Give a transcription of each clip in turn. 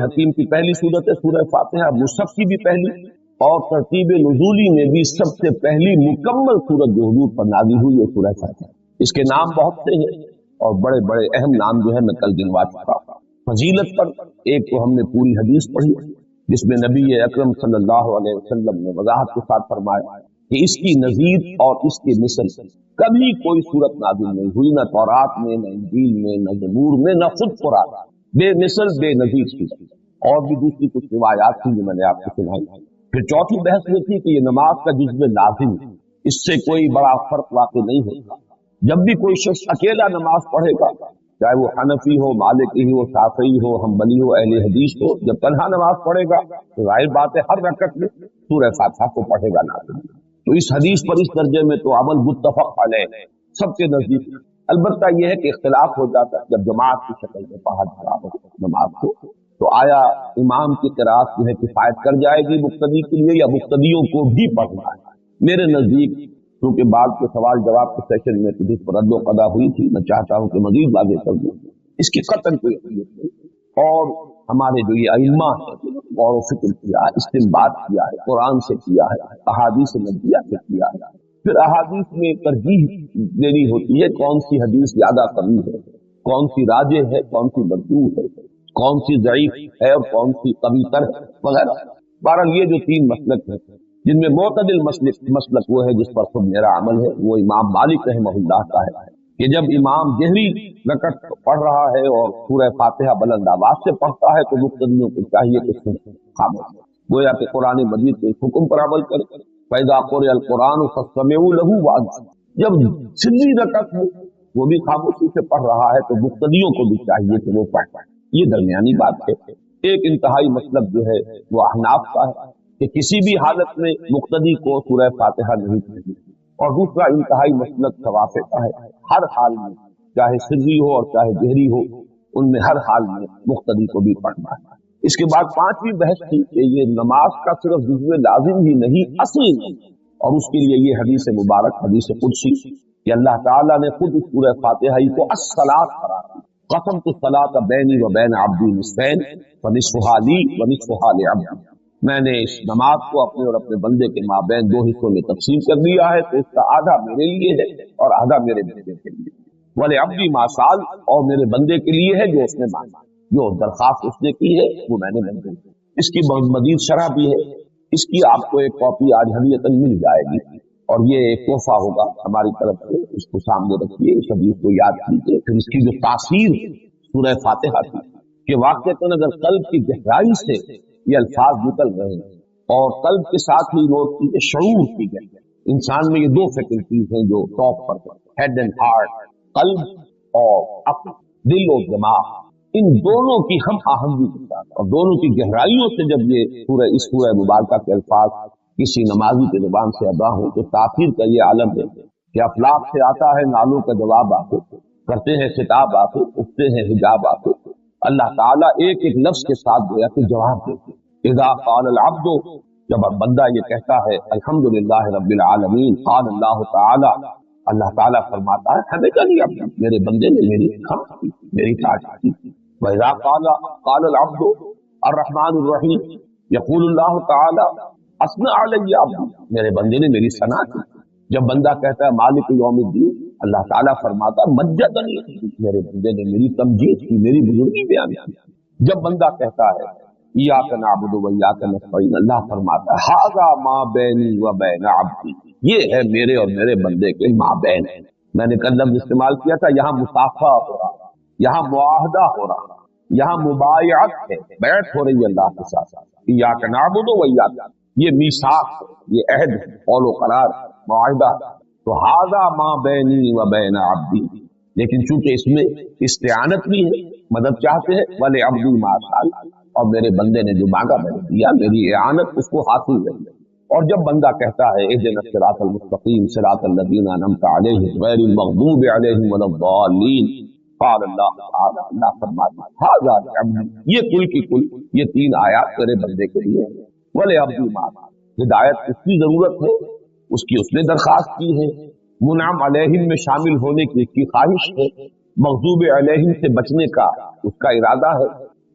حکیم کی پہلی صورت ہے سورہ فاتحہ، مصحف کی بھی پہلی، اور ترتیب نزولی میں بھی سب سے پہلی مکمل صورت جو حضور پر نازل ہوئی ہے سورہ فاتحہ۔ اس کے نام بہت سے ہیں اور بڑے بڑے اہم نام جو ہے میں کل گنوا چکا ہوں۔ فضیلت پر ایک تو ہم نے پوری حدیث پڑھی جس میں نبی اکرم صلی اللہ علیہ وسلم نے وضاحت کے ساتھ فرمایا کہ اس کی نظیر اور اس کی مثل کبھی کوئی صورت نازل نہیں ہوئی، نہ تورات میں، نہ انجیل میں، نہ زبور میں، نہ خود قرآن، بے مثل بے نظیر تھی۔ اور بھی دوسری کچھ روایات تھی جو میں نے آپ کو سنائی۔ پھر چوتھی بحث یہ تھی کہ یہ نماز کا جزو لازم، اس سے کوئی بڑا فرق واقع نہیں ہوگا۔ جب بھی کوئی شخص اکیلا نماز پڑھے گا، چاہے وہ حنفی ہو، مالکی ہو، شافعی ہو، حنبلی ہو، اہل حدیث ہو، جب تنہا نماز پڑھے گا تو ظاہر بات ہے ہر رکعت میں سورہ فاتحہ کو پڑھے گا لازم۔ تو اس حدیث پر اس درجے میں تو عمل متفق علیہ سب کے نزدیک۔ البتہ یہ ہے کہ اختلاف ہو جاتا ہے جب جماعت کی شکل میں پڑھا جا رہا ہو نماز کو، تو آیا امام کی قرات جو ہے کفایت کر جائے گی مقتدی کے لیے یا مقتدیوں کو بھی پڑھنا ہے؟ میرے نزدیک کیونکہ بعد کے سوال جواب کے سیشن میں جس پر رد و قضا ہوئی تھی، میں چاہتا ہوں کہ مزید واضح کر دوں، اس کی قطعاً کوئی اہمیت نہیں۔ اور ہمارے جو یہ ائمہ ہیں غور و فکر کیا ہے، استنباط کیا ہے، قرآن سے کیا ہے، احادیث نبویہ سے کیا ہے، پھر احادیث میں ترجیح دینی ہوتی ہے کون سی حدیث زیادہ قوی ہے، کون سی راجح ہے، کون سی مرجوح ہے، کون سی ضعیف ہے اور کون سی قوی تر ہے وغیرہ۔ بہرحال یہ جو تین مسلک ہیں جن میں معتدل مسلک وہ ہے جس پر خود میرا عمل ہے، وہ امام مالک رحمہ اللہ کا ہے کہ جب امام جہری رکعت پڑھ رہا ہے اور سورہ فاتحہ بلند آواز سے پڑھتا ہے تو مقتدیوں کو چاہیے کہ خاموش ہو، گویا کہ قرآن مجید کے حکم پر عمل کرے۔ فَإِذَا قُرِئَ الْقُرْآنُ فَاسْتَمِعُوا لَهُ وَأَنصِتُوا، جب سری رکعت میں وہ بھی خاموشی سے پڑھ رہا ہے تو مقتدیوں کو بھی چاہیے کہ وہ پڑھیں۔ یہ درمیانی بات ہے۔ ایک انتہائی مطلب جو ہے وہ احناف کا ہے کہ کسی بھی حالت میں مقتدی کو سورہ فاتحہ نہیں پڑھنی، اور دوسرا انتہائی مسلک شوافع کا ہے ہر حال میں چاہے سری ہو اور چاہے جہری ہو ان میں ہر حال میں مقتدی کو بھی پڑھنا ہے۔ اس کے بعد پانچویں بحث تھی کہ یہ نماز کا صرف جزو لازم ہی نہیں اصل نہیں، اور اس کے لیے یہ حدیث مبارک حدیث قدسی کہ اللہ تعالیٰ نے خود اس سورہ فاتحہ کو الصلاۃ قرار دی، قسمت الصلاۃ بینی و بین عبدی نصفین فنصفها لی ونصفها لعبدی، میں نے اس نماز کو اپنے اور اپنے بندے کے مابین دو حصوں میں تقسیم کر دیا ہے، تو اس کا آدھا میرے لیے ہے اور آدھا میرے بندے کے لیے، وَلِعَبْدِي مَا سَأَلَ، اور میرے بندے کے لیے ہے جو اس نے مانگا، جو درخواست اس نے کی ہے وہ میں نے منظور کی۔ اس کی مزید شرح بھی ہے، اس کی آپ کو ایک کاپی آج ہدیۃً مل جائے گی، اور یہ ایک تحفہ ہوگا ہماری طرف سے، اس کو سامنے رکھیے، اس حدیث کو یاد کیجیے۔ پھر اس کی جو تاثیر سورہ فاتحہ کی کہ واقعتاً اگر قلب کی گہرائی سے یہ الفاظ نکل رہے ہیں اور قلب کے ساتھ ہی نوٹ کیجیے شعور کی گہرائی، انسان میں یہ دو فیکلٹیز ہیں جو ٹاپ پر ہیں، ہیڈ اینڈ ہارٹ، قلب اور عقل، دل اور دماغ، ان دونوں کی ہم آہنگی کے ساتھ اور دونوں کی گہرائیوں سے جب یہ اس سورہ مبارکہ کے الفاظ کسی نمازی کے زبان سے ادا ہو تو تاثیر کا یہ عالم ہے کہ افلاک سے آتا ہے نالوں کا جواب آتے، کرتے ہیں خطاب آتے، اٹھتے ہیں حجاب آتے، اللہ تعالیٰ ایک ایک لفظ کے ساتھ گویا کہ جواب دیتے۔ اذا قال العبد، جب بندہ یہ کہتا ہے الحمدللہ رب العالمین، قال اللہ تعالیٰ، اللہ تعالیٰ فرماتا ہے حمدنی عبدی، میرے بندے نے میری حمد کی، میری تعریف کی۔ وَإِذَا قال العبد الرحمن الرحیم، یقول اللہ تعالیٰ اثنى علی عبدی، میرے بندے نے میری ثنا کی۔ جب بندہ کہتا ہے مالک یوم الدین، اللہ تعالیٰ فرماتا ہے مجدنی، میرے بندے نے میری تمجید کی، میری بزرگی بیان کی۔ جب بندہ کہتا ہے ایاک نعبد و ایاک نستعین، اللہ فرماتا ہے ھذا ما بینی و بین عبدی، یہ ہے میرے اور میرے بندے کے مابین۔ میں نے کل لفظ استعمال کیا تھا، یہاں مصافحہ ہو رہا، یہاں معاہدہ ہو رہا، یہاں مبایعت ہے، بیعت ہو رہی ہے اللہ کے ساتھ۔ ایاک نعبد و ایاک، یہ میثاق ہے، یہ عہد ہے، قول و قرار، معاہدہ۔ تو ھذا ما بینی و بین عبدی، لیکن چونکہ اس میں استعانت بھی ہے، مدد چاہتے ہیں، وَلِعَبْدِي مَا سَأَلَ، اور میرے بندے نے جو مانگا میں نے دیا، میری اعانت اس کو حاصل ہے۔ اور جب بندہ کہتا ہے اهدنا الصراط المستقیم صراط الذین انعمت علیہم غیر المغضوب علیہم ولا الضالین، قال اللہ تعالی، اللہ فرماتا ہے ھذا لعبدی، یہ کل کی کل یہ تین آیات میرے بندے کے لیے ہیں۔ وَلِعَبْدِي مَا سَأَلَ، ہدایت اس کی ضرورت ہے، اس کی اس نے درخواست کی ہے، منعم علیہم میں شامل ہونے کی اس کی خواہش ہے، مغضوب علیہم سے بچنے کا اس کا ارادہ ہے،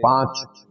5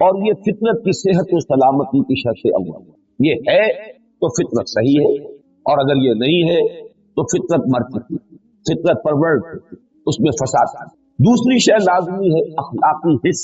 اور یہ فطرت کی صحت و سلامتی کی شرط اول، یہ ہے تو فطرت صحیح ہے، اور اگر یہ نہیں ہے تو فطرت مر چکی، فطرت پرورٹ، اس میں فساد۔ دوسری شے لازمی ہے اخلاقی حس،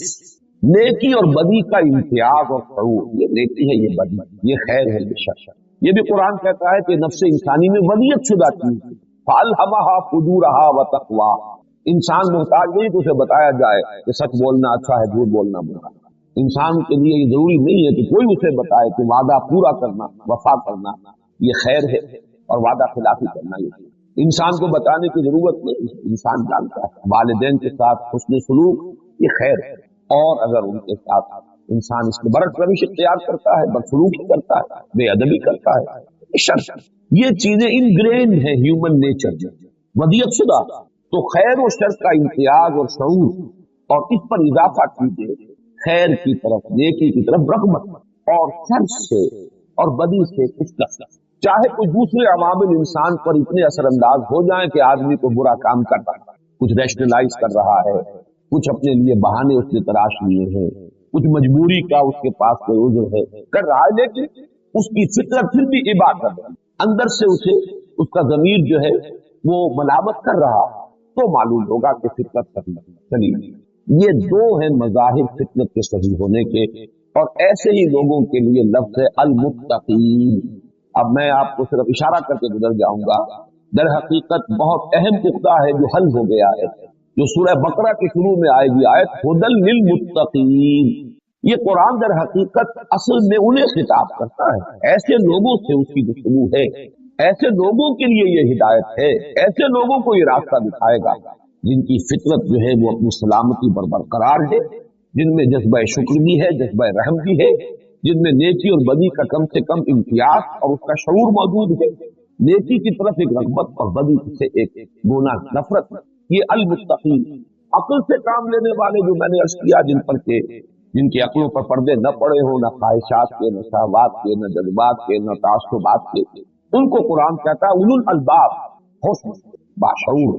نیکی اور بدی کا امتیاز اور شعور، یہ نیکی ہے، یہ بدی، یہ خیر ہے، یہ شر۔ یہ بھی قرآن کہتا ہے کہ نفس انسانی میں ودیت شدہ چیز ہے، فَأَلْهَمَهَا فُجُورَهَا وَتَقْوَاهَا۔ انسان محتاج نہیں کہ اسے بتایا جائے کہ سچ بولنا اچھا ہے، جھوٹ بولنا برا۔ انسان کے لیے یہ ضروری نہیں ہے کہ کوئی اسے بتائے کہ وعدہ پورا کرنا، وفا کرنا یہ خیر ہے، اور وعدہ خلافی کرنا یہ ہے۔ انسان کو بتانے کی ضرورت نہیں، انسان جانتا ہے۔ والدین کے ساتھ حسن سلوک یہ خیر ہے، اور اگر ان کے ساتھ انسان اس کے برعکس روش اختیار کرتا ہے، بدسلوکی کرتا ہے، بے ادبی کرتا ہے، یہ شر۔ یہ چیزیں انگرین ہیں ہیومن نیچر میں، ودیت شدہ۔ تو خیر و شر کا امتیاز اور شعور، اور اس پر اضافہ کیجیے خیر کی طرف، نیکی کی طرف رغبت، اور شر سے اور بدی سے کچھ نفرت۔ چاہے کوئی دوسرے عوامل انسان پر اتنے اثر انداز ہو جائیں کہ آدمی کو برا کام کر رہا ہے، کچھ ریشنلائز کر رہا ہے، کچھ اپنے لیے بہانے اس نے تلاش لیے ہیں، کچھ مجبوری کا اس کے پاس کوئی عذر ہے کر رہا ہے، لیکن اس کی فطرت پھر بھی عبادت ہے، اندر سے اسے اس کا ضمیر جو ہے وہ ملامت کر رہا ہے، تو معلوم ہوگا کہ فطرت صحیح۔ یہ دو ہیں مظاہر فطرت کے صحیح ہونے کے، اور ایسے ہی لوگوں کے لیے لفظ ہے المتقین۔ اب میں آپ کو صرف اشارہ کر کے گزر جاؤں گا، در حقیقت بہت اہم نقطہ ہے جو حل ہو گیا ہے، جو سورہ بقرہ کے شروع میں آئے گی آیت ھدی للمتقین۔ یہ قرآن در حقیقت اصل میں انہیں خطاب کرتا ہے، ایسے لوگوں سے اس کی گفتگو ہے، ایسے لوگوں کے لیے یہ ہدایت ہے، ایسے لوگوں کو یہ راستہ دکھائے گا جن کی فطرت جو ہے وہ اپنی سلامتی پر برقرار ہے، جن میں جذبہ شکر بھی ہے، جذبہ رحم بھی ہے، جن میں نیکی اور بدی کا کم سے کم امتیاز اور اس کا شعور موجود ہے، نیکی کی طرف ایک رغبت اور بدی سے ایک گناہ نفرت۔ یہ المتقین، عقل سے کام لینے والے، جو میں نے عرض کیا، جن کی عقلوں پر پردے نہ پڑے ہوں، نہ خواہشات کے، نہ شہوات کے، نہ جذبات کے، نہ تعصبات کے، ان کو قرآن کہتا ہے اولو الالباب، ہوش باشعور۔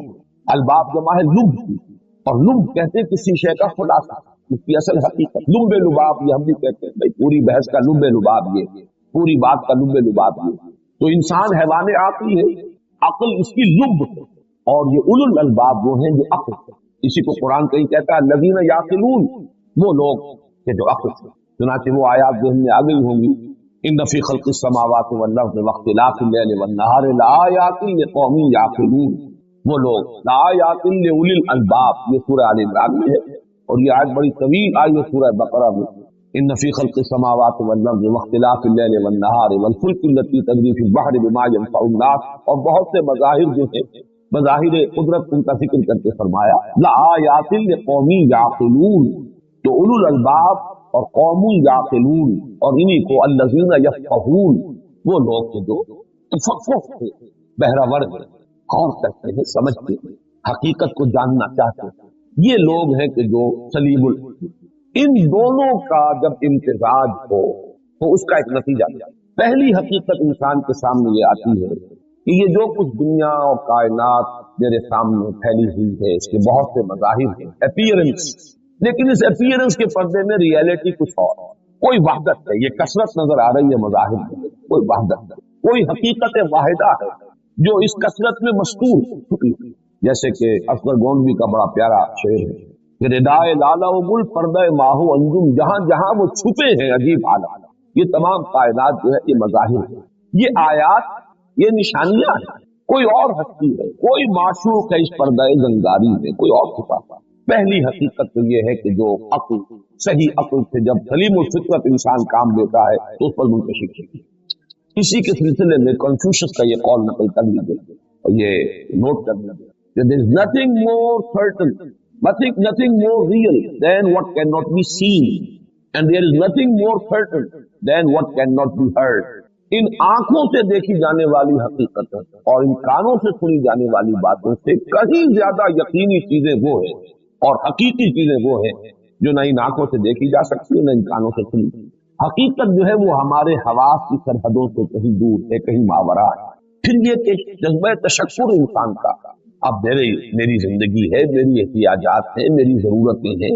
الباب جمع ہے لب کی، اور لب کہتے ہیں کسی شے کا خلاصہ، اس کی اصل حقیقت۔ لب لباب یہ ہم بھی کہتے ہیں، بھائی پوری بحث کا لب لباب یہ، پوری بات کا لب لباب یہ۔ تو انسان حیوان عقلی ہے، عقل اس کی لب ہے، اور یہ اولو الالباب وہ ہیں جو عقل ہے۔ اسی کو قرآن کہیں کہتا ہے الذین یعقلون، وہ لوگ کہ جو عقل سے۔ چنانچہ وہ آیات ذہن میں آ گئی ہوں گی، ان فی خلق السماوات والارض واختلاف اللیل والنہار لآیات لقوم یعقلون، وہ لوگ لآیات لأولی الالباب، یہ سورہ آل عمران میں ہے، اور یہ آیت بڑی طویل آئی ہے سورہ بقرہ میں، ان فی خلق السماوات والارض واختلاف اللیل والنہار والفلک التی تجری فی البحر بما ینفع الناس، اور بہت سے مظاہر جو ہیں، مظاہر قدرت، ان کا ذکر کر کے فرمایا لآیات لقوم یعقلون۔ تو اولو الالباب اور قوم یعقلون، اور انہی کو الذین یفقہون، وہ لوگ جو تفقہ سے بہرہ ہیں، غور کرتے ہیں، سمجھتے ہیں، حقیقت کو جاننا چاہتے ہیں، یہ لوگ ہیں کہ جو سلیم ان دونوں کا جب امتزاج ہو تو اس کا ایک نتیجہ پہلی حقیقت انسان کے سامنے یہ آتی ہے کہ یہ جو کچھ دنیا اور کائنات میرے سامنے پھیلی ہوئی ہے، اس کے بہت سے مظاہر ہیں، اپیئرنس، لیکن اس اپیئرنس کے پردے میں ریئلٹی کچھ اور، کوئی وحدت ہے، یہ کثرت نظر آ رہی ہے مظاہر میں، کوئی وحدت ہے، کوئی حقیقت واحدہ ہے جو اس کثرت میں مستور چھپی، جیسے کہ اصغر گونڈوی کا بڑا پیارا شعر ہے کہ ردائے لالہ و گل پردہ ماہو انجم، جہاں جہاں وہ چھپے ہیں عجیب عالم، یہ تمام کائنات جو ہے یہ مظاہر ہے، یہ آیات، یہ نشانیاں ہیں، کوئی اور ہستی ہے، کوئی معشوق ہے اس پردہ زنگاری میں، کوئی اور چھپا۔ پہلی حقیقت تو یہ ہے کہ جو عقل، صحیح عقل سے جب سلیم الفطرت انسان کام لیتا ہے تو اس پر منتشر ہے۔ اسی کے سلسلے میں کنفیوشس کا یہ قول نقل کر لیجیے اور یہ نوٹ کر لیجیے کہ there is nothing more certain, nothing more real than what cannot be seen, and there is nothing more certain than what cannot be heard. ان آنکھوں سے دیکھی جانے والی حقیقت اور ان کانوں سے سنی جانے والی باتوں سے کہیں زیادہ یقینی چیزیں وہ ہیں اور حقیقی چیزیں وہ ہیں جو نہ ان آنکھوں سے دیکھی جا سکتی ہے نہ ان کانوں سے سنی۔ حقیقت جو ہے وہ ہمارے حواس کی سرحدوں سے کہیں دور ہے، کہیں ماورا ہے۔ پھر یہ کہ جذبہ تشکر انسان کا، اب میری زندگی ہے، میری احتیاجات ہیں، میری ضرورتیں ہیں،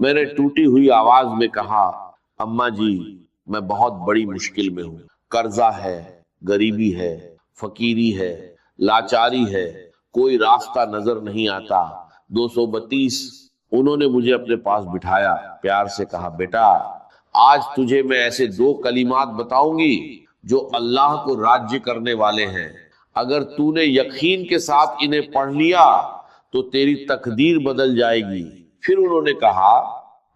میں نے ٹوٹی ہوئی آواز میں کہا اماں جی میں بہت بڑی مشکل میں ہوں، قرضہ ہے، غریبی ہے، فقیری ہے، لاچاری ہے، کوئی راستہ نظر نہیں آتا۔ 232 انہوں نے مجھے اپنے پاس بٹھایا، پیار سے کہا بیٹا آج تجھے میں ایسے 2 کلمات بتاؤں گی جو اللہ کو راجیہ کرنے والے ہیں، اگر تو نے یقین کے ساتھ انہیں پڑھ لیا تو تیری تقدیر بدل جائے گی۔ پھر انہوں نے کہا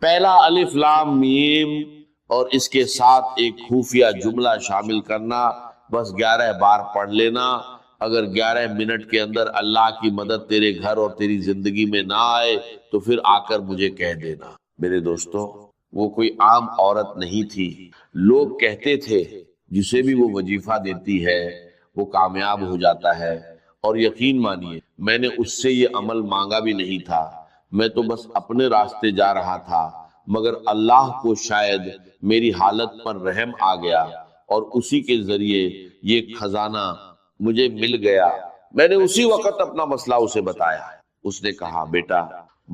پہلا الف لام میم اور اس کے ساتھ ایک خفیہ جملہ شامل کرنا، بس 11 بار پڑھ لینا، اگر 11 منٹ کے اندر اللہ کی مدد تیرے گھر اور تیری زندگی میں نہ آئے تو پھر آ کر مجھے کہہ دینا۔ میرے دوستو وہ کوئی عام عورت نہیں تھی، لوگ کہتے تھے جسے بھی وہ وظیفہ دیتی ہے وہ کامیاب ہو جاتا ہے، اور یقین مانیے میں نے اس سے یہ عمل مانگا بھی نہیں تھا، میں تو بس اپنے راستے جا رہا تھا، مگر اللہ کو شاید میری حالت پر رحم آ گیا اور اسی کے ذریعے یہ خزانہ مجھے مل گیا۔ میں نے اسی وقت اپنا مسئلہ اسے بتایا، اس نے کہا بیٹا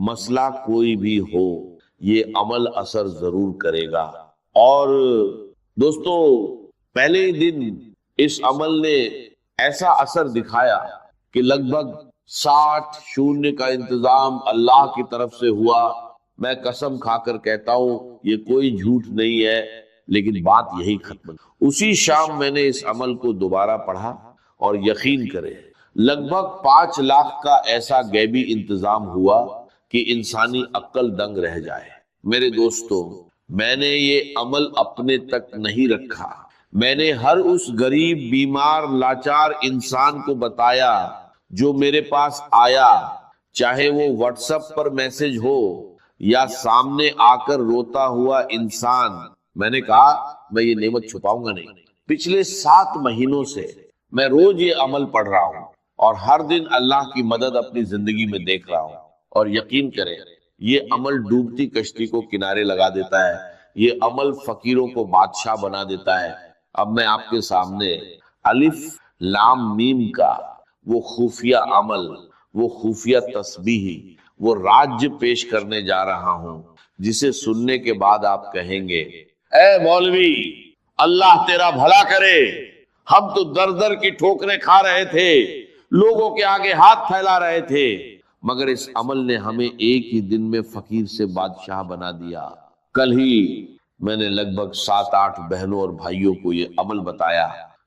مسئلہ کوئی بھی ہو یہ عمل اثر ضرور کرے گا۔ اور دوستو پہلے ہی دن اس عمل نے ایسا اثر دکھایا کہ لگ بھگ 60 شونیہ کا انتظام اللہ کی طرف سے ہوا۔ میں قسم کھا کر کہتا ہوں یہ کوئی جھوٹ نہیں ہے، لیکن بات یہی ختم۔ اسی شام میں نے اس عمل کو دوبارہ پڑھا اور یقین کرے لگ بھگ 5 لاکھ کا ایسا غیبی انتظام ہوا کہ انسانی عقل دنگ رہ جائے۔ میرے دوستو میں نے یہ عمل اپنے تک نہیں رکھا، میں نے ہر اس غریب بیمار لاچار انسان کو بتایا جو میرے پاس آیا، چاہے وہ واٹس ایپ پر میسج ہو یا سامنے آ کر روتا ہوا انسان۔ میں نے کہا میں یہ نعمت چھپاؤں گا نہیں، پچھلے 7 مہینوں سے میں روز یہ عمل پڑھ رہا ہوں اور ہر دن اللہ کی مدد اپنی زندگی میں دیکھ رہا ہوں، اور یقین کریں یہ عمل ڈوبتی کشتی کو کنارے لگا دیتا ہے، یہ عمل فقیروں کو بادشاہ بنا دیتا ہے۔ اب میں آپ کے سامنے الف لام میم کا وہ خفیہ عمل، وہ خفیہ تسبیح، وہ راج پیش کرنے جا رہا ہوں جسے سننے کے بعد آپ کہیں گے اے مولوی اللہ تیرا بھلا کرے، ہم تو در در کی ٹھوکریں کھا رہے تھے، لوگوں کے آگے ہاتھ پھیلا رہے تھے، مگر اس عمل نے ہمیں ایک ہی دن میں فقیر سے بادشاہ بنا دیا۔ کل ہی میں نے لگ بھگ 7-8 بہنوں اور بھائیوں کو یہ عمل بتایا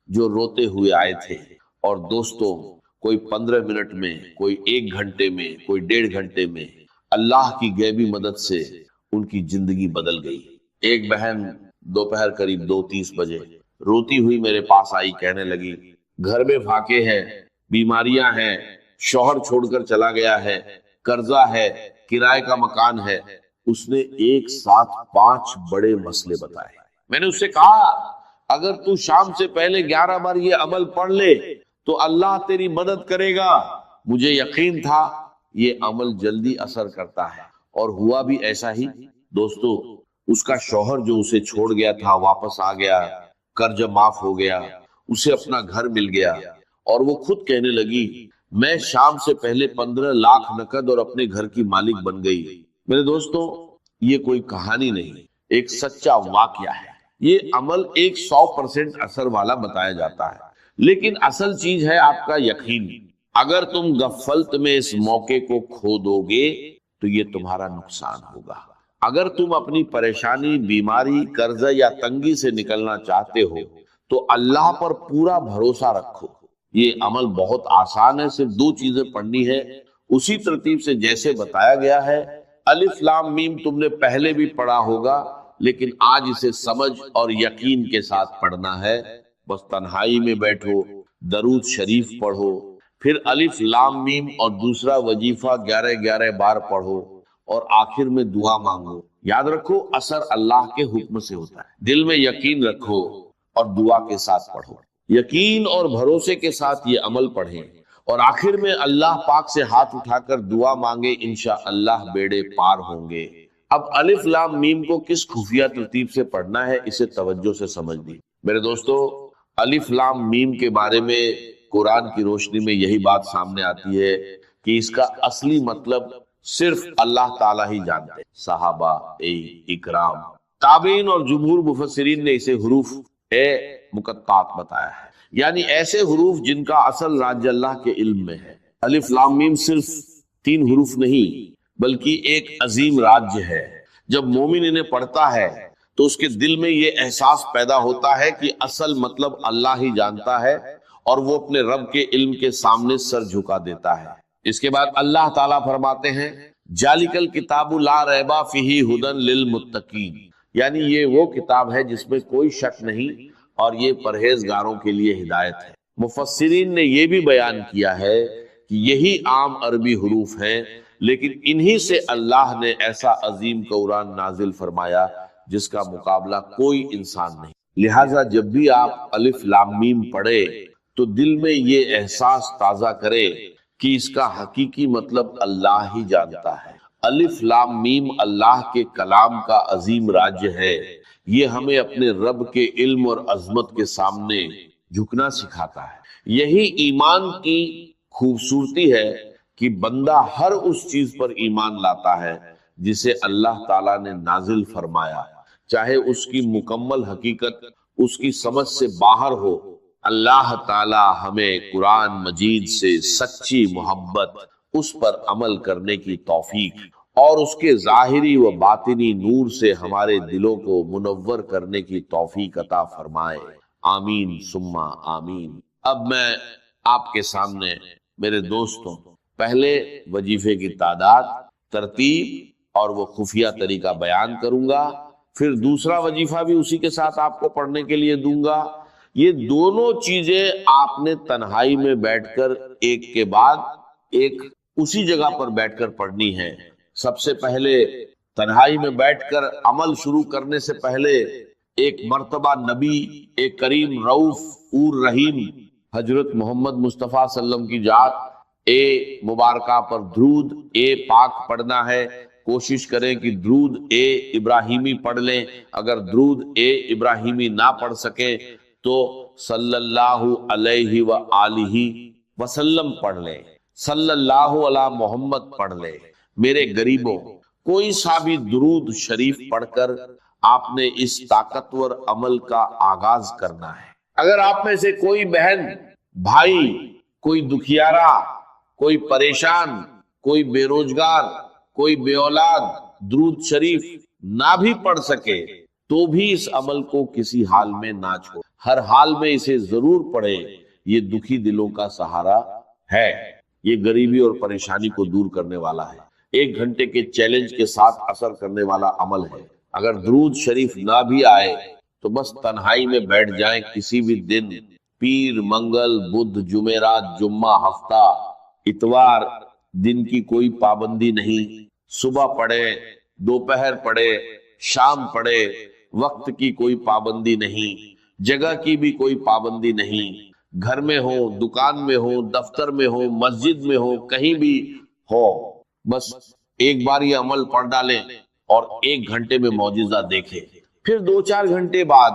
جو روتے ہوئے آئے تھے، اور دوستوں کوئی 15 منٹ میں، کوئی 1 گھنٹے میں، کوئی 1.5 گھنٹے میں اللہ کی غیبی مدد سے ان کی زندگی بدل گئی۔ ایک بہن دوپہر قریب 2:30 بجے روتی ہوئی میرے پاس آئی، کہنے لگی گھر میں فاقے ہے، بیماریاں ہیں، شوہر چھوڑ کر چلا گیا ہے، قرضہ ہے، کرائے کا مکان ہے۔ اس نے ایک ساتھ 5 بڑے مسئلے بتائے۔ میں نے اس سے کہا اگر تو شام سے پہلے 11 بار یہ عمل پڑھ لے تو اللہ تیری مدد کرے گا۔ مجھے یقین تھا یہ عمل جلدی اثر کرتا ہے، اور ہوا بھی ایسا ہی۔ دوستو اس کا شوہر جو اسے چھوڑ گیا تھا واپس آ گیا، قرض معاف ہو گیا، اسے اپنا گھر مل گیا، اور وہ خود کہنے لگی میں شام سے پہلے 15 لاکھ نقد اور اپنے گھر کی مالک بن گئی۔ میرے دوستو یہ کوئی کہانی نہیں، ایک سچا واقعہ ہے۔ یہ عمل 100% اثر والا بتایا جاتا ہے، لیکن اصل چیز ہے آپ کا یقین۔ اگر تم غفلت میں اس موقع کو کھو دو گے تو یہ تمہارا نقصان ہوگا۔ اگر تم اپنی پریشانی، بیماری، قرضہ یا تنگی سے نکلنا چاہتے ہو تو اللہ پر پورا بھروسہ رکھو۔ یہ عمل بہت آسان ہے، صرف 2 چیزیں پڑھنی ہے اسی ترتیب سے جیسے بتایا گیا ہے۔ الف لام میم تم نے پہلے بھی پڑھا ہوگا، لیکن آج اسے سمجھ اور یقین کے ساتھ پڑھنا ہے۔ بس تنہائی میں بیٹھو، درود شریف پڑھو، پھر الف لام میم اور دوسرا وظیفہ 11 بار پڑھو، اور آخر میں دعا مانگو۔ یاد رکھو اثر اللہ کے حکم سے ہوتا ہے۔ دل میں یقین رکھو اور دعا کے ساتھ پڑھو، یقین اور بھروسے کے ساتھ یہ عمل پڑھیں، اور آخر میں اللہ پاک سے ہاتھ اٹھا کر دعا مانگے، انشاءاللہ بیڑے پار ہوں گے۔ اب الف لام میم کو کس خفیہ ترتیب سے پڑھنا ہے اسے توجہ سے سمجھ لی۔ میرے دوستو الف لام میم کے بارے میں قرآن کی روشنی میں یہی بات سامنے آتی ہے کہ اس کا اصلی مطلب صرف اللہ تعالیٰ ہی جانتے. صحابہ اکرام، تابعین اور جمہور مفسرین نے اسے حروف مقطعات بتایا ہے، یعنی ایسے حروف جن کا اصل راج اللہ کے علم میں ہے. الف لام میم صرف 3 حروف نہیں بلکہ ایک عظیم راج ہے. جب مومن انہیں پڑھتا ہے تو اس کے دل میں یہ احساس پیدا ہوتا ہے کہ اصل مطلب اللہ ہی جانتا ہے اور وہ اپنے رب کے علم کے سامنے سر جھکا دیتا ہے. اس کے بعد اللہ تعالیٰ فرماتے ہیں ذالک الکتاب لا ریب فیہ ھدی للمتقین، یعنی یہ وہ کتاب ہے جس میں کوئی شک نہیں اور یہ پرہیزگاروں کے لیے ہدایت ہے. مفسرین نے یہ بھی بیان کیا ہے کہ یہی عام عربی حروف ہیں، لیکن انہی سے اللہ نے ایسا عظیم قرآن نازل فرمایا جس کا مقابلہ کوئی انسان نہیں. لہٰذا جب بھی آپ الف لام میم پڑھے تو دل میں یہ احساس تازہ کرے کہ اس کا حقیقی مطلب اللہ ہی جانتا ہے. الف لام میم اللہ کے کلام کا عظیم راج ہے. یہ ہمیں اپنے رب کے علم اور عظمت کے سامنے جھکنا سکھاتا ہے. یہی ایمان کی خوبصورتی ہے کہ بندہ ہر اس چیز پر ایمان لاتا ہے جسے اللہ تعالیٰ نے نازل فرمایا، چاہے اس کی مکمل حقیقت اس کی سمجھ سے باہر ہو. اللہ تعالیٰ ہمیں قرآن مجید سے سچی محبت، اس پر عمل کرنے کی توفیق اور اس کے ظاہری و باطنی نور سے ہمارے دلوں کو منور کرنے کی توفیق عطا فرمائے. آمین ثم آمین. اب میں آپ کے سامنے میرے دوستوں پہلے وظیفے کی تعداد، ترتیب اور وہ خفیہ طریقہ بیان کروں گا، پھر دوسرا وظیفہ بھی اسی کے ساتھ آپ کو پڑھنے کے لیے دوں گا. یہ دونوں چیزیں آپ نے تنہائی میں بیٹھ کر ایک کے بعد ایک اسی جگہ پر بیٹھ کر پڑھنی ہے. سب سے پہلے تنہائی میں بیٹھ کر عمل شروع کرنے سے پہلے ایک مرتبہ نبی ایک کریم رؤوف اور رحیم حضرت محمد مصطفیٰ صلی اللہ علیہ وسلم کی ذات مبارکہ پر درود پاک پڑھنا ہے. کوشش کریں کہ درود ابراہیمی پڑھ لیں. اگر درود ابراہیمی نہ پڑھ سکیں تو صلی اللہ علیہ وآلہ وسلم پڑھ لیں. صلی اللہ علی محمد پڑھ لیں. میرے غریبوں، کوئی سا بھی درود شریف پڑھ کر آپ نے اس طاقتور عمل کا آغاز کرنا ہے. اگر آپ میں سے کوئی بہن بھائی، کوئی دکھیارا، کوئی پریشان، کوئی بے روزگار، کوئی بے اولاد درود شریف نہ بھی پڑھ سکے تو بھی اس عمل کو کسی حال میں نہ چھوڑ، ہر حال میں اسے ضرور پڑھے. یہ دکھی دلوں کا سہارا ہے، یہ غریبی اور پریشانی کو دور کرنے والا ہے، 1 گھنٹے کے چیلنج کے ساتھ اثر کرنے والا عمل ہے. اگر درود شریف نہ بھی آئے تو بس تنہائی میں بیٹھ جائیں کسی بھی دن، پیر، منگل، بدھ، جمعرات، جمعہ، ہفتہ، اتوار، دن کی کوئی پابندی نہیں. صبح پڑھے، دوپہر پڑھے، شام پڑھے، وقت کی کوئی پابندی نہیں، جگہ کی بھی کوئی پابندی نہیں. گھر میں ہو، دکان میں ہو، دفتر میں ہو، مسجد میں ہو، کہیں بھی ہو، بس ایک بار یہ عمل پڑھ ڈالیں اور 1 گھنٹے میں معجزہ دیکھیں. پھر 2-4 گھنٹے بعد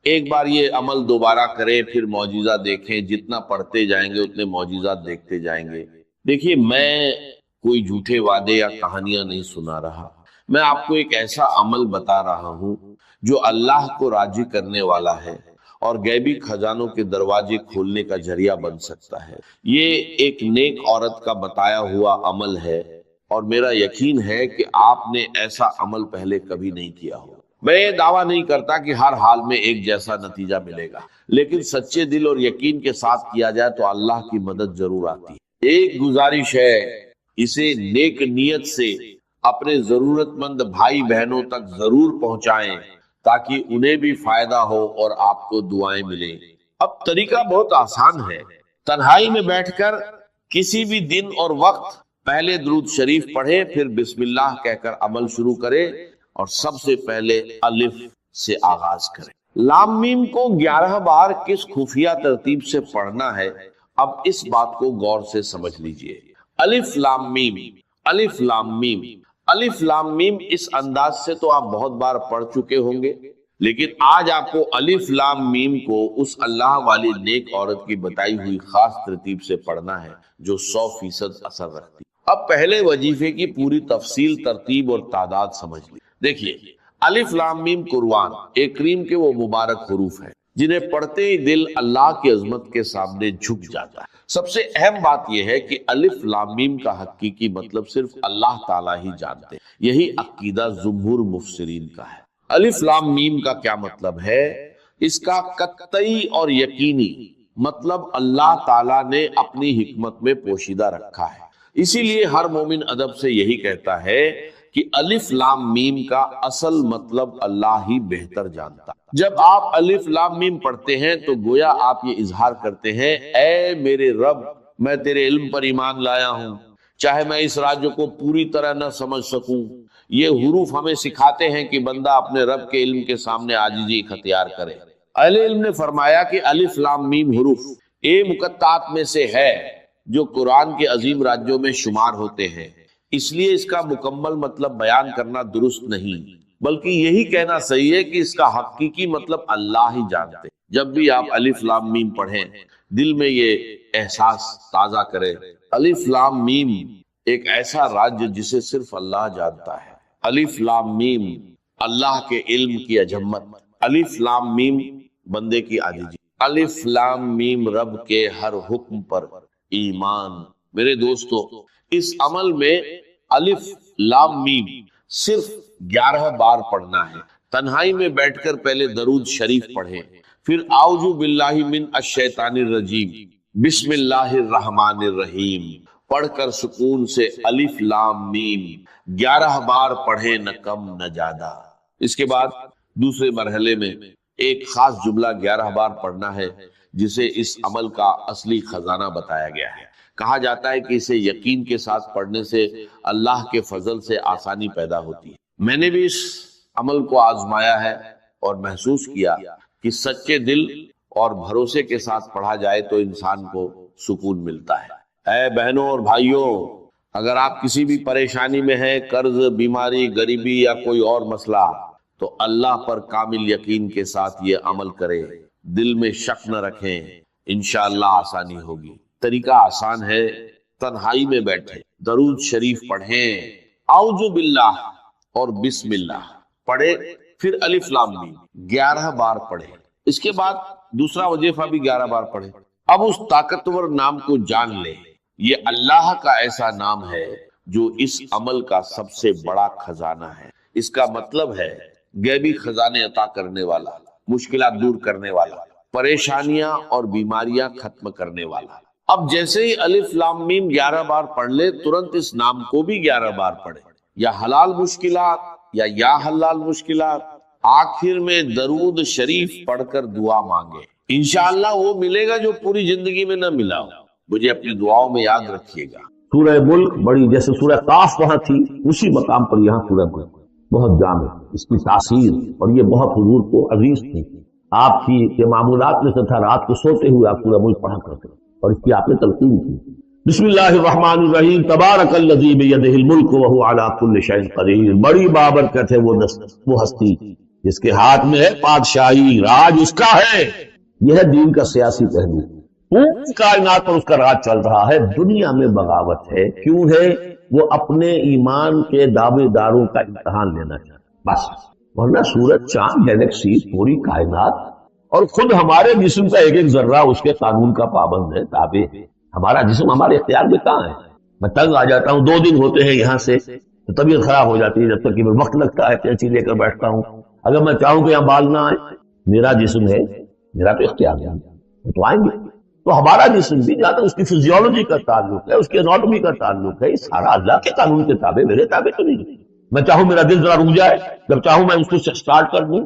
ایک بار یہ عمل دوبارہ کریں، پھر معجزہ دیکھیں. جتنا پڑھتے جائیں گے اتنے معجزات دیکھتے جائیں گے. دیکھیے، میں کوئی جھوٹے وعدے یا کہانیاں نہیں سنا رہا، میں آپ کو ایک ایسا عمل بتا رہا ہوں جو اللہ کو راضی کرنے والا ہے اور غیبی خزانوں کے دروازے کھولنے کا ذریعہ بن سکتا ہے. یہ ایک نیک عورت کا بتایا ہوا عمل ہے اور میرا یقین ہے کہ آپ نے ایسا عمل پہلے کبھی نہیں کیا ہو. میں یہ دعویٰ نہیں کرتا کہ ہر حال میں ایک جیسا نتیجہ ملے گا، لیکن سچے دل اور یقین کے ساتھ کیا جائے تو اللہ کی مدد ضرور آتی ہے. ایک گزارش ہے، اسے نیک نیت سے اپنے ضرورت مند بھائی بہنوں تک ضرور پہنچائیں تاکہ انہیں بھی فائدہ ہو اور آپ کو دعائیں ملیں. اب طریقہ بہت آسان ہے. تنہائی میں بیٹھ کر کسی بھی دن اور وقت پہلے درود شریف پڑھے، پھر بسم اللہ کہہ کر عمل شروع کرے اور سب سے پہلے الف سے آغاز کرے. لام میم کو 11 بار کس خفیہ ترتیب سے پڑھنا ہے، اب اس بات کو غور سے سمجھ لیجئے. الف لام میم، الف لام میم، الف لام میم، اس انداز سے تو آپ بہت بار پڑھ چکے ہوں گے، لیکن آج آپ کو الف لام میم کو اس اللہ والی نیک عورت کی بتائی ہوئی خاص ترتیب سے پڑھنا ہے جو 100% اثر رکھتی. اب پہلے وظیفے کی پوری تفصیل، ترتیب اور تعداد سمجھ لی۔ دیکھیے، الف لام میم قرآن ایک کریم کے وہ مبارک حروف ہیں جنہیں پڑھتے ہی دل اللہ کی عظمت کے سامنے جھک جاتا ہے۔ سب سے اہم بات یہ ہے کہ الف لام میم کا حقیقی مطلب صرف اللہ تعالیٰ ہی جانتے ہیں۔ یہی عقیدہ جمہور مفسرین کا ہے۔ الف لام میم کا کیا مطلب ہے؟ اس کا قطعی اور یقینی مطلب اللہ تعالیٰ نے اپنی حکمت میں پوشیدہ رکھا ہے۔ اسی لیے ہر مومن ادب سے یہی کہتا ہے کہ الف لام میم کا اصل مطلب اللہ ہی بہتر جانتا۔ جب آپ الف لام میم پڑھتے ہیں تو گویا آپ یہ اظہار کرتے ہیں، اے میرے رب، میں تیرے علم پر ایمان لایا ہوں، چاہے میں اس راج کو پوری طرح نہ سمجھ سکوں۔ یہ حروف ہمیں سکھاتے ہیں کہ بندہ اپنے رب کے علم کے سامنے عاجزی اختیار کرے۔ اہل علم نے فرمایا کہ الف لام میم حروف مقطعات میں سے ہے جو قرآن کے عظیم راجوں میں شمار ہوتے ہیں، اس لیے اس کا مکمل مطلب بیان کرنا درست نہیں، بلکہ یہی کہنا صحیح ہے کہ اس کا حقیقی مطلب اللہ ہی جانتے۔ جب بھی آپ الف لام میم پڑھیں، دل میں یہ احساس تازہ کرے، الف لام میم ایک ایسا راج جسے صرف اللہ جانتا ہے۔ الف لام میم اللہ کے علم کی عظمت، الف لام میم بندے کی عاجزی، الف لام میم رب کے ہر حکم پر ایمان۔ میرے دوستو، اس عمل میں الف لام میم صرف 11 بار پڑھنا ہے۔ تنہائی میں بیٹھ کر پہلے درود شریف پڑھیں، پھر اعوذ باللہ من الشیطان الرجیم، بسم اللہ الرحمن الرحیم پڑھ کر سکون سے الف لام میم 11 بار پڑھیں، نہ کم نہ زیادہ۔ اس کے بعد دوسرے مرحلے میں ایک خاص جملہ 11 بار پڑھنا ہے جسے اس عمل کا اصلی خزانہ بتایا گیا ہے۔ کہا جاتا ہے کہ اسے یقین کے ساتھ پڑھنے سے اللہ کے فضل سے آسانی پیدا ہوتی ہے۔ میں نے بھی اس عمل کو آزمایا ہے اور محسوس کیا کہ سچے دل اور بھروسے کے ساتھ پڑھا جائے تو انسان کو سکون ملتا ہے۔ اے بہنوں اور بھائیوں، اگر آپ کسی بھی پریشانی میں ہیں، قرض، بیماری، غریبی یا کوئی اور مسئلہ، تو اللہ پر کامل یقین کے ساتھ یہ عمل کریں، دل میں شک نہ رکھیں، انشاءاللہ آسانی ہوگی۔ طریقہ آسان ہے، تنہائی میں بیٹھیں، درود شریف پڑھیں، اعوذ باللہ اور بسم اللہ پڑھیں، پھر الف لام میم 11 بار پڑھیں۔ اس کے بعد دوسرا وظیفہ بھی 11 بار پڑھیں۔ اب اس طاقتور نام کو جان لیں، یہ اللہ کا ایسا نام ہے جو اس عمل کا سب سے بڑا خزانہ ہے۔ اس کا مطلب ہے غیبی خزانے عطا کرنے والا، مشکلات دور کرنے والا، پریشانیاں اور بیماریاں ختم کرنے والا۔ اب جیسے ہی الف لام میم 11 بار پڑھ لے، ترنت اس نام کو بھی 11 بار پڑھے، یا حلال مشکلات یا حلال مشکلات، آخر میں درود شریف پڑھ کر دعا مانگے، انشاءاللہ وہ ملے گا جو پوری زندگی میں نہ ملا ہو۔ مجھے اپنی دعاؤں میں یاد رکھیے گا۔ سورہ ملک بڑی، جیسے سورہ قاف وہاں تھی اسی مقام پر یہاں سورہ ملک بہت جامع، اس کی تاثیر اور یہ بہت حضور کو عزیز تھی۔ آپ کی یہ معمولات میں سے تھا، رات کو سوتے ہوئے آپ سورہ ملک پڑھا کرتے اور اس کی آپ نے تلقین کی۔ بسم اللہ الرحمن الرحیم، تبارک الذی بیدہ الملک وہو علی کل شیء قدیر۔ بڑی بابرکت ہے وہ ہستی جس کے ہاتھ میں ہے بادشاہی، راج اس کا ہے۔ یہ ہے دین کا سیاسی پہلو، پوری کائنات پر اس کا راج چل رہا ہے۔ دنیا میں بغاوت ہے، کیوں ہے؟ وہ اپنے ایمان کے دعوے داروں کا امتحان لینا چاہتا بس، ورنہ سورج، چاند، گیلیکسی، پوری کائنات اور خود ہمارے جسم کا ایک ایک ذرہ اس کے قانون کا پابند ہے، تابع ہے۔ ہمارا جسم ہمارے اختیار میں کہاں ہے؟ میں تنگ آ جاتا ہوں، 2 دن ہوتے ہیں یہاں سے تو طبیعت خراب ہو جاتی ہے، جب تک کہ وقت لگتا ہے قینچی لے کر بیٹھتا ہوں۔ اگر میں چاہوں کہ یہاں بال نہ آئے، میرا جسم ہے، میرا تو اختیار ہے، تو آئیں گے۔ تو ہمارا جسم بھی جہاں تک اس کی فزیولوجی کا تعلق ہے، اس کے اناٹومی کا تعلق ہے، یہ سارا اللہ کے قانون کے تابع، میرے تابع تو نہیں۔ میں چاہوں میرا دل ذرا رک جائے، جب چاہوں میں اس کو سٹارٹ کر دوں،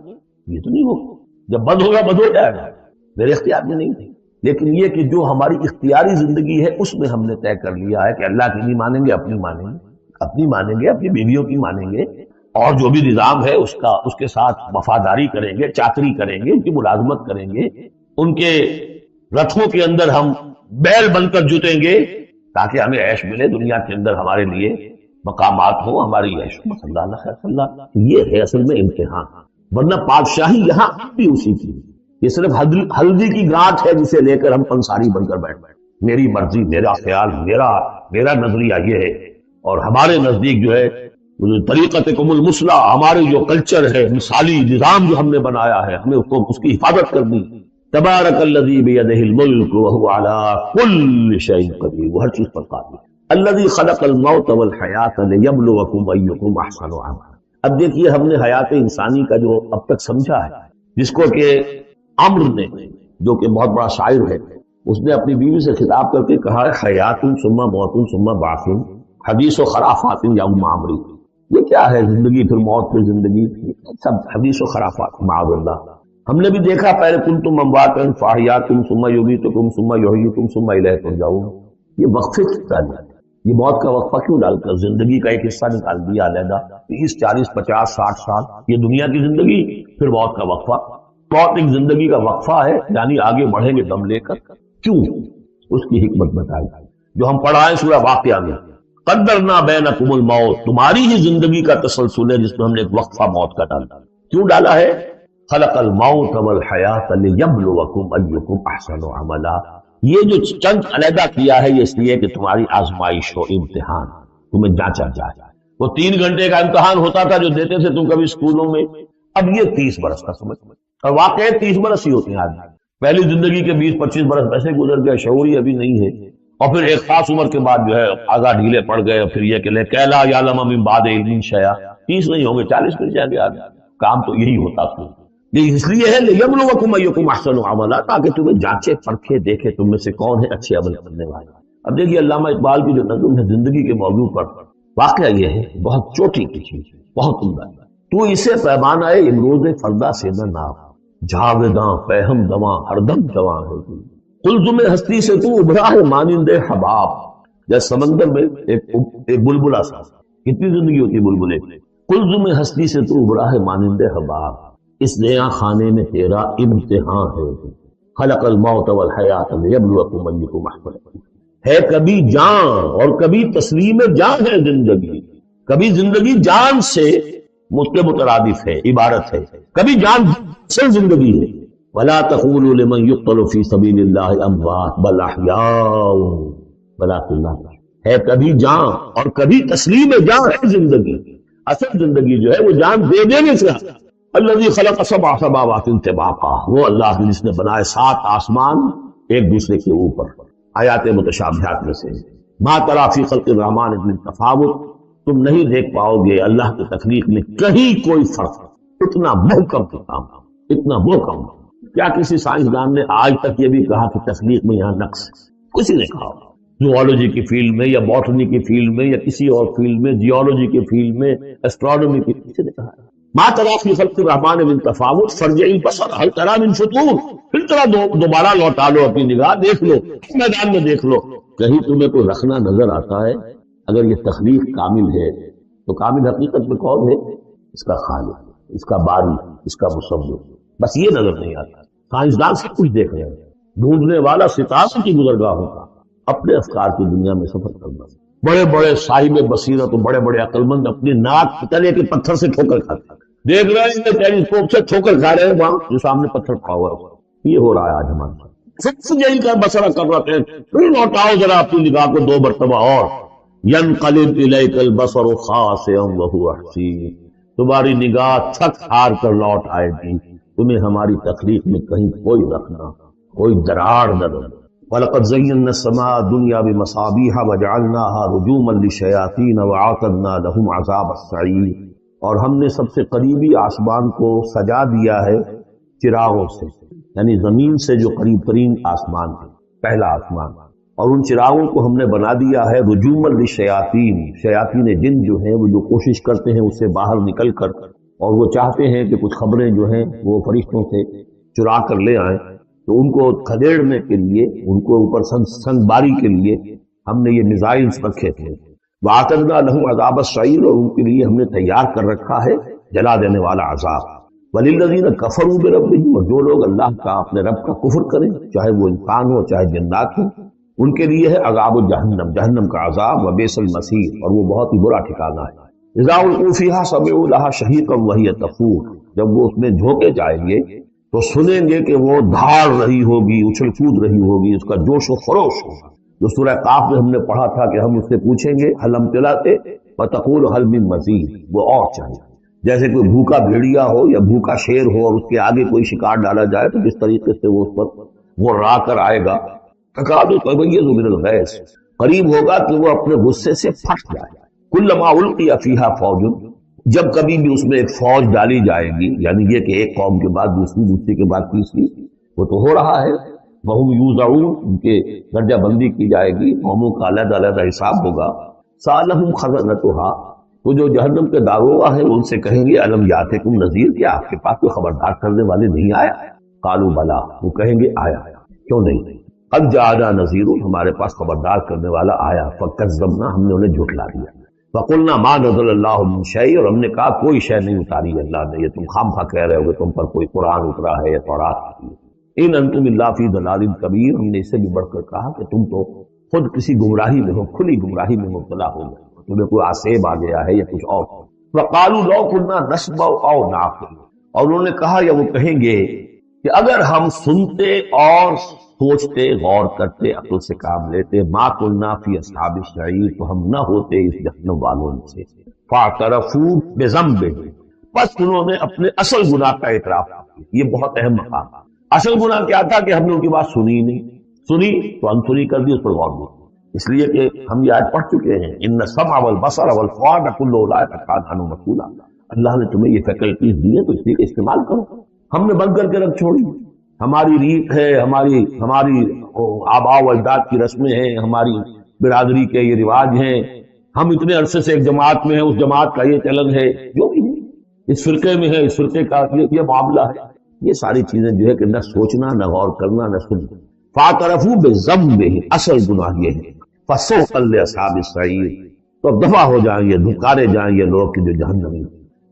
یہ تو نہیں ہوگا۔ جب بند ہوگا بند ہو جائے گا، میرے اختیار میں نہیں تھی۔ لیکن یہ کہ جو ہماری اختیاری زندگی ہے اس میں ہم نے طے کر لیا ہے کہ اللہ کی نہیں مانیں گے، اپنی مانیں گے، اپنی مانیں گے، اپنی بیویوں کی مانیں گے، اور جو بھی نظام ہے اس کے ساتھ وفاداری کریں گے، چاکری کریں گے، ان کی ملازمت کریں گے، ان کے رتھوں کے اندر ہم بیل بن کر جتیں گے تاکہ ہمیں عیش ملے، دنیا کے اندر ہمارے لیے مقامات ہوں، ہماری عیش ہو۔ صلی اللہ علیہ وسلم، یہ ہے اصل میں امتحان، ورنہ بادشاہی یہاں بھی اسی کی، یہ صرف ہلدی کی گانٹھ ہے جسے لے کر ہم انصاری بن کر بیٹھ میری مرضی، میرا خیال، میرا نظریہ یہ ہے۔ اور ہمارے نزدیک جو ہے طریقتکم المثلی، ہمارے جو کلچر ہے، مثالی نظام جو ہم نے بنایا ہے، ہمیں اس کی حفاظت کرنی۔ تبارک الذی بیدہ الملک وہو علی کل شیء قدیر، وہ ہر چیز پر قادر ہے۔ الذی خلق الموت والحیات لیبلوکم ایکم احسن عملا۔ اب دیکھیے ہم نے حیات انسانی کا جو اب تک سمجھا ہے، جس کو کہ عمرو نے، جو کہ بہت بڑا شاعر ہے، اس نے اپنی بیوی سے خطاب کر کے کہا ہے حیات ثم موت ثم بعث حدیث و خرافات یا عمری۔ یہ کیا ہے؟ زندگی پھر موت پھر زندگی، سب حدیث و خرافات معاذ اللہ۔ ہم نے بھی دیکھا پہلے کنتم امواتا فاحیاکم ثم یمیتکم ثم یحییکم ثم الیہ ترجعون۔ یہ وقفے کیوں ڈالے؟ یہ موت کا وقفہ کیوں ڈال کر زندگی کا ایک حصہ نکال دیا علیحدہ؟ 30 40 50 60 سال یہ دنیا کی زندگی، پھر موت کا وقفہ۔ موت ایک زندگی کا وقفہ ہے، یعنی آگے بڑھیں گے دم لے کر۔ کیوں؟ اس کی حکمت بتائی جو ہم پڑھائیں سورہ واقعہ میں، قدرنا بینکم الموت، تمہاری ہی زندگی کا تسلسل ہے جس میں ہم نے ایک وقفہ موت کا ڈالا۔ کیوں ڈالا ہے؟ خلق الموت والحیات لیبلوکم ایکم احسن عملا۔ یہ جو چند علیحدہ کیا ہے یہ اس لیے کہ تمہاری آزمائش ہو، امتحان، تمہیں جانچا جائے۔ وہ 3 گھنٹے کا امتحان ہوتا تھا جو دیتے تھے تم کبھی اسکولوں میں، اب یہ 30 برس کا سمجھ، اور واقعی 30 برس ہی ہوتے ہیں آدمی۔ پہلی زندگی کے 20 25 برس ویسے گزر گئے، شعور ہی ابھی نہیں ہے، اور پھر ایک خاص عمر کے بعد جو ہے آزاد ڈھیلے پڑ گئے، اور پھر یہ کہ لا یعلم من بعد علم شیئا، 30 نہیں ہوں گے 40 مل جائیں گے آدمی۔ کام تو یہی ہوتا تھا، یہ اس لیے ہے لیبلوکم ایکم احسن عملا، تاکہ تمہیں جانچے پرکھے دیکھے تم میں سے کون ہے اچھے عمل کرنے والے۔ اب دیکھیے علامہ اقبال کی جو نظم ہے زندگی کے موضوع پر، واقعہ یہ ہے بہت چوٹی کی چیز، بہت عمدہ۔ تو اسے پیمانہ امروز فردا سے نہ ناپ، جاویداں پہم دواں ہر دم جواں ہے۔ قلزم ہستی سے تو ابھرا ہے مانند حباب، جیسے سمندر میں ایک بلبلا سا، کتنی زندگی ہوتی ہے بلبلے۔ قلزم ہستی سے تو ابھرا ہے مانند حباب، اس نیا خانے میں تیرا امتحان ہے۔ خلق الموت والحیات لیبلوکم ایکم احسن عملا۔ ہے کبھی جان اور کبھی تسلیم جان ہے زندگی، کبھی زندگی جان سے مترادف ہے، عبارت ہے، کبھی جان سے زندگی ہے۔ ولا تقولوا لمن يقتل في سبيل الله اموات بل احياء ولكن لا تشعرون۔ ہے کبھی جان اور کبھی تسلیم جان ہے زندگی، اصل زندگی جو ہے وہ جان دے دینے سے۔ الذي خلق 7 سماوات طباقا، وہ اللہ جس نے بنائے 7 آسمان ایک دوسرے کے اوپر۔ آیات متشابہات میں سے ما تری فی خلق الرحمن من تفاوت، تم نہیں دیکھ پاؤ گے اللہ کی تخلیق میں کہیں کوئی فرق، اتنا محکم کام، اتنا محکم۔ کیا کسی سائنسدان نے آج تک یہ بھی کہا کہ تخلیق میں یہاں نقص؟ کسی نے کہا؟ زوالوجی کی فیلڈ میں یا باٹنی کی فیلڈ میں یا کسی اور فیلڈ میں، جیولوجی کی فیلڈ میں، ایسٹرونومی کی، کسی نے کہا؟ ما تری فی خلق الرحمن من تفاوت فارجع البصر هل تری من فطور، پھر طرح دوبارہ لوٹا لو اپنی نگاہ، دیکھ لو میدان میں، دیکھ لو کہیں تمہیں کوئی رکھنا نظر آتا ہے؟ اگر یہ تخلیق کامل ہے تو کامل حقیقت میں کون ہے؟ اس کا خالق، اس کا باری، اس کا مصور، بس یہ نظر نہیں آتا۔ سائنسدان سب کچھ دیکھ رہے ہیں، ڈھونڈنے والا ستاروں کی گزرگاہوں کا، اپنے افکار کی دنیا میں سفر کرنا۔ بڑے بڑے صاحب بصیرت، بڑے بڑے عقل مند اپنی ناک تلے کے پتھر سے ٹھوکر کھاتے ہیں، دیکھ رہے ہیں ٹیلیسکوپ سے ٹھوکر کھا رہے ہیں وہاں جو سامنے پتھر پڑا ہوا ہے۔ یہ ہو رہا ہے آج ہمارے ساتھ، پھر یہی کا بسرا کر رہے ہیں، پھر لوٹاؤ ذرا اپنی نگاہ کو 2 مرتبہ اور۔ ينقلب إليك البصر خاسئا وهو حسير، تمہاری نگاہ تھک ہار کر لوٹ آئے گی، تمہیں ہماری تخلیق میں کہیں کوئی رکھنا، کوئی دراڑ نہ رہے۔ وَلَقَدْ زَيَّنَّا السَّمَاءَ الدُّنْيَا بِمَصَابِيحَ وَجَعَلْنَاهَا رُجُومًا لِلشَّيَاطِينَ وَأَعْتَدْنَا لَهُمْ عَذَابَ السَّعِيرِ، اور ہم نے سب سے قریبی آسمان کو سجا دیا ہے چراغوں سے، یعنی زمین سے جو قریب ترین آسمان ہے، پہلا آسمان، اور ان چراغوں کو ہم نے بنا دیا ہے رجوما للشیاطین، شیاطین جن جو ہیں وہ جو کوشش کرتے ہیں اس سے باہر نکل کر، اور وہ چاہتے ہیں کہ کچھ خبریں جو ہیں وہ فرشتوں سے چرا کر لے آئیں، تو ان کو کھدیڑنے کے لیے، ان کو اوپر سنگ باری کے لیے ہم نے یہ میزائلز رکھے تھے۔ وَأَعْتَدْنَا لَهُمْ عَذَابَ السَّعِيرِ، اور ان کے لیے ہم نے تیار کر رکھا ہے جلا دینے والا عذاب۔ وَلِلَّذِينَ كَفَرُوا بِرَبِّهِمْ، اور جو لوگ اللہ کا، اپنے رب کا کفر کریں، چاہے وہ انسان ہو چاہے جنات ہوں، ان کے لیے ہے عذاب جہنم، جہنم کا عذاب، وبئس المصیر، اور وہ بہت ہی برا ٹھکانہ ہے۔ اذا القوا فیہا سمعوا لها شہیقا وہی تفور، جب وہ اس میں جھونکے جائیں گے تو سنیں گے کہ وہ دھاڑ رہی ہوگی، اچھل کود رہی ہوگی، اس کا جوش و خروش ہوگا۔ جو سورہ قاف میں ہم نے پڑھا تھا کہ ہم اس سے پوچھیں گے حلم تلاتے وتقول حل من مزید، وہ اور چاہیے. جیسے کوئی بھوکا بھیڑیا ہو یا بھوکا شیر ہو اور اس کے آگے کوئی شکار ڈالا جائے تو جس طریقے سے وہ اس پر وہ را کر آئے گا، تکاد تمیز من الغیظ، قریب ہوگا کہ وہ اپنے غصے سے پھٹ جائے. کلما القی فیہا فوج، جب کبھی بھی اس میں ایک فوج ڈالی جائے گی، یعنی یہ کہ ایک قوم کے بعد دوسری، دوسری کے بعد تیسری، وہ تو ہو رہا ہے. وہم یوزعون، ان کے درجہ بندی کی جائے گی، قوموں کا علیحدہ علیحدہ حساب ہوگا. سالہم خزنتھا، وہ جو جہنم کے داروغہ ہیں ان سے کہیں گے الم یاتکم نذیر، کیا آپ کے پاس کوئی خبردار کرنے والے نہیں آیا؟ قالوا بلا، وہ کہیں گے آیا. کیوں نہیں؟ قد جاءنا نذیر، ہمارے پاس خبردار کرنے والا آیا. فکذبنا، ہم نے انہیں جھٹلا دیا. فقلنا ما نزل اللہ من شیء، اور ہم نے کہا کوئی شے نہیں اتاری اللہ نے، یہ تم خامخواہ کہہ رہے ہو کہ تم پر کوئی قرآن اترا ہے یا تورات. ان انتم الا فی ضلال کبیر، ہم نے اس سے بھی بڑھ کر کہا کہ تم تو خود کسی گمراہی میں ہو، کھلی گمراہی میں مبتلا ہو گئے، تمہیں کوئی آسیب آ گیا ہے یا کچھ اور. وقالوا لو كنا نسمع او نعقل، اور انہوں نے کہا یا وہ کہیں گے کہ اگر ہم سنتے اور سوچتے، غور کرتے، عقل سے کام لیتے، ما كنا فی اصحاب السعیر، تو ہم نہ ہوتے اس جہنم والوں میں سے. فاعترفوا بذنبهم، بس انہوں نے اپنے اصل گناہ کا اعتراف کیا. یہ بہت اہم مقام ہے. اصل گناہ کیا تھا کہ ہم نے ان کی بات سنی ہی نہیں، سنی تو انسنی کر دی، اس پر غور نہیں. اس لیے کہ ہم یہ آج پڑھ چکے ہیں ان السمع والبصر والفؤاد کل اولئک کان عنہ مسئولا. اللہ نے تمہیں یہ فیکلٹیز دی ہیں تو اس لیے استعمال کرو. ہم نے بند کر کے رکھ چھوڑی. ہماری ریت ہے، ہماری آباء و اجداد کی رسمیں ہیں، ہماری برادری کے یہ رواج ہیں، ہم اتنے عرصے سے ایک جماعت میں ہیں، اس جماعت کا یہ چلن ہے، جو بھی ہے اس فرقے میں ہے، اس فرقے کا یہ معاملہ ہے. یہ ساری چیزیں جو ہے کہ نہ سوچنا، نہ غور کرنا، نہ سننا. فاعترفوا بذنبهم، اصل گناہ یہ ہے. فسوقا لاصحاب السعیر، تو دفع ہو جائیں گے، دھکارے جائیں گے لوگ کہ جو جہنمی.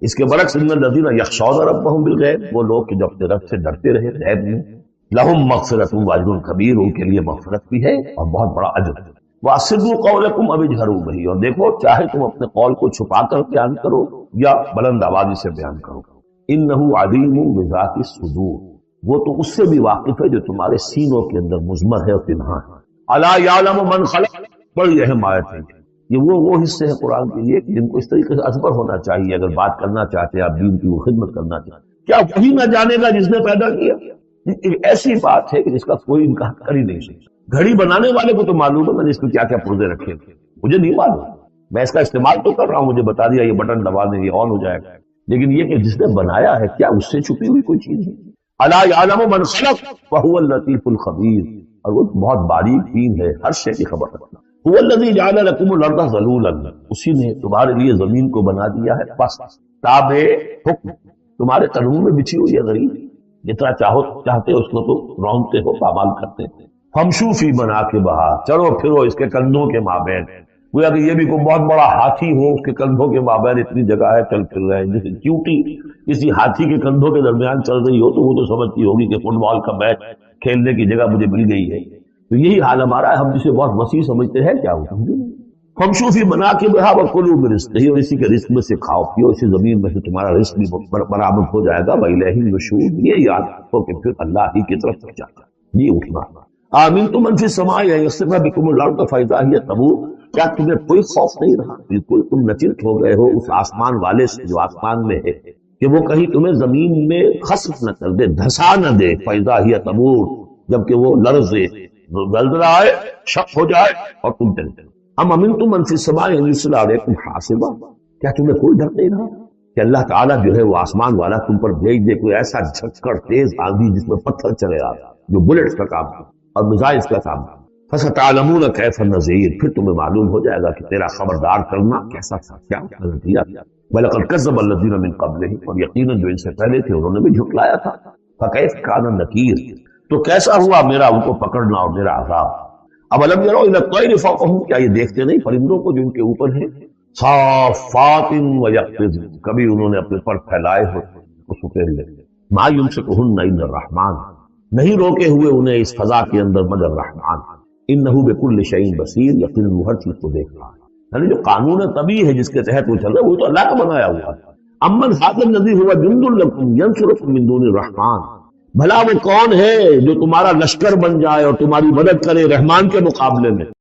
اس کے برعکس ان الذین یخشون ربهم بالغیب، وہ لوگ کہ جو اپنے رب سے ڈرتے رہے غیب میں، لہم مغفرۃ واجر کبیر، ان کے لیے مغفرت بھی ہے اور بہت بڑا اجر. واسروا قولکم او اجہروا بہ، اور دیکھو چاہے تم اپنے قول کو چھپا کر بیان کرو یا بلند آوازی سے بیان کرو. انہ علیم بذات الصدور، وہ تو اس سے بھی واقف ہے جو تمہارے سینوں کے اندر مضمر ہے اور تنہا ہے. الا یعلم من خلق، بڑی اہم آیت ہے. یہ وہ حصے ہیں قرآن کے لیے جن کو اس طریقے سے ازبر ہونا چاہیے اگر بات کرنا چاہتے ہیں، آپ دین کی وہ خدمت کرنا چاہتے ہیں. کیا وہی نہ جانے گا جس نے پیدا کیا؟ ایک ایسی بات ہے کہ جس کا کوئی انکار کر ہی نہیں سکتا. گھڑی بنانے والے کو تو معلوم ہے میں نے اس میں کیا کیا پرزے رکھے تھے، مجھے نہیں معلوم، میں اس کا استعمال تو کر رہا ہوں، مجھے بتا دیا یہ بٹن دبا دیں یہ آن ہو جائے گا. لیکن یہ کہ جس نے بنایا ہے کیا اس سے چھپی ہوئی کوئی چیز ہے؟ الا یعلم من خلق وهو اللطیف الخبیر، اور وہ بہت باریک بین ہے، ہر شے کی خبر رکھنا. هو الذی جعل لكم الارض ذلولا، اسی نے تمہارے لیے زمین کو بنا دیا ہے پست، تابع حکم، تمہارے قدموں میں بچھی ہوئی ہے غریب، جتنا چاہتے اس کو تو رونتے ہو، پامال کرتے ہیں. فمشوا فی مناکبہا، چلو پھرو اس کے کندھوں کے مابین. گویا کہ یہ بھی کوئی بہت بڑا ہاتھی ہو، اس کے کندھوں کے مابین اتنی جگہ ہے، چل پھر رہے ہیں. جیسے چیوٹی کسی ہاتھی کے کندھوں کے درمیان چل رہی ہو تو وہ تو سمجھتی ہوگی کہ فٹ بال کا میچ کھیلنے کی جگہ مجھے مل گئی ہے. تو یہی حال ہمارا ہے، ہم جسے بہت وسیع سمجھتے ہیں کیا ہوتا ہے. فمشوا فی مناکبہا وکلوا من رزقہ، اور اسی کے رزق میں سے کھاؤ پیو، اسی زمین میں سے تمہارا رزق بھی برآمد ہو جائے گا. وإلیہ النشور، یہ یاد رکھو کہ پھر اللہ ہی کی طرف جاتا ہے. یہ اٹھنا. آمنتم من فی السماء ان یخسف بکم الارض فاذا ہی تمور، کیا تمہیں کوئی خوف نہیں رہا؟ بالکل تم نچرت ہو گئے ہو اس آسمان والے سے جو آسمان میں ہے کہ وہ کہیں تمہیں زمین میں خسف نہ کر دے، دھسا نہ دے. فاذا ہی تمور، جبکہ وہ لرزے، زلزلہ آئے، شک ہو جائے اور تم چلتے. ام امنتم من فی السماء ان یرسل علیکم حاصبا، کیا تمہیں کوئی ڈر نہیں رہا کہ اللہ تعالیٰ جو ہے وہ آسمان والا تم پر بھیج دے کوئی ایسا جھکڑ تیز آندھی جس میں پتھر چلے آ جو بلٹس کا کام ہے اور میزائلز کا کام ہے. فستعلمون کیف النذیر، پھر تمہیں معلوم ہو جائے گا کہ تیرا خبردار کرنا کیسا تھا، کیا نتیجہ. وَلَقَدْ كَذَّبَ الَّذِينَ مِن قَبْلِهِمْ، اور یقیناً جو ان سے پہلے تھے انہوں نے بھی جھٹلایا تھا. فَكَيْفَ كَانَ نَكِيرٌ، تو کیسا ہوا میرا ان کو پکڑنا اور میرا عذاب. اَوَلَمْ يَرَوْا إِلَى الطَّيْرِ فَوْقَهُمْ، کیا یہ دیکھتے نہیں پرندوں کو جو ان کے اوپر ہیں. صَافَّاتٍ وَيَقْبِضْنَ، کبھی انہوں نے اپنے پر پھیلائے ہو اس کو پھیر لیتے. مَا يُمْسِكُهُنَّ إِلَّا الرَّحْمَٰنُ، نہیں روکے ہوئے انہیں اس فضا کے اندر مگر رحمان. انہ بکل شیء بصیر، یقیناً وہ ہر چیز کو دیکھ رہا ہے. یعنی جو قانون طبیعی ہے جس کے تحت وہ چل رہا ہے وہ تو اللہ کا بنایا ہوا ہے. امن ذات الذی هو جند لکم ینصرکم من دون الرحمن، بھلا وہ کون ہے جو تمہارا لشکر بن جائے اور تمہاری مدد کرے رحمان کے مقابلے میں.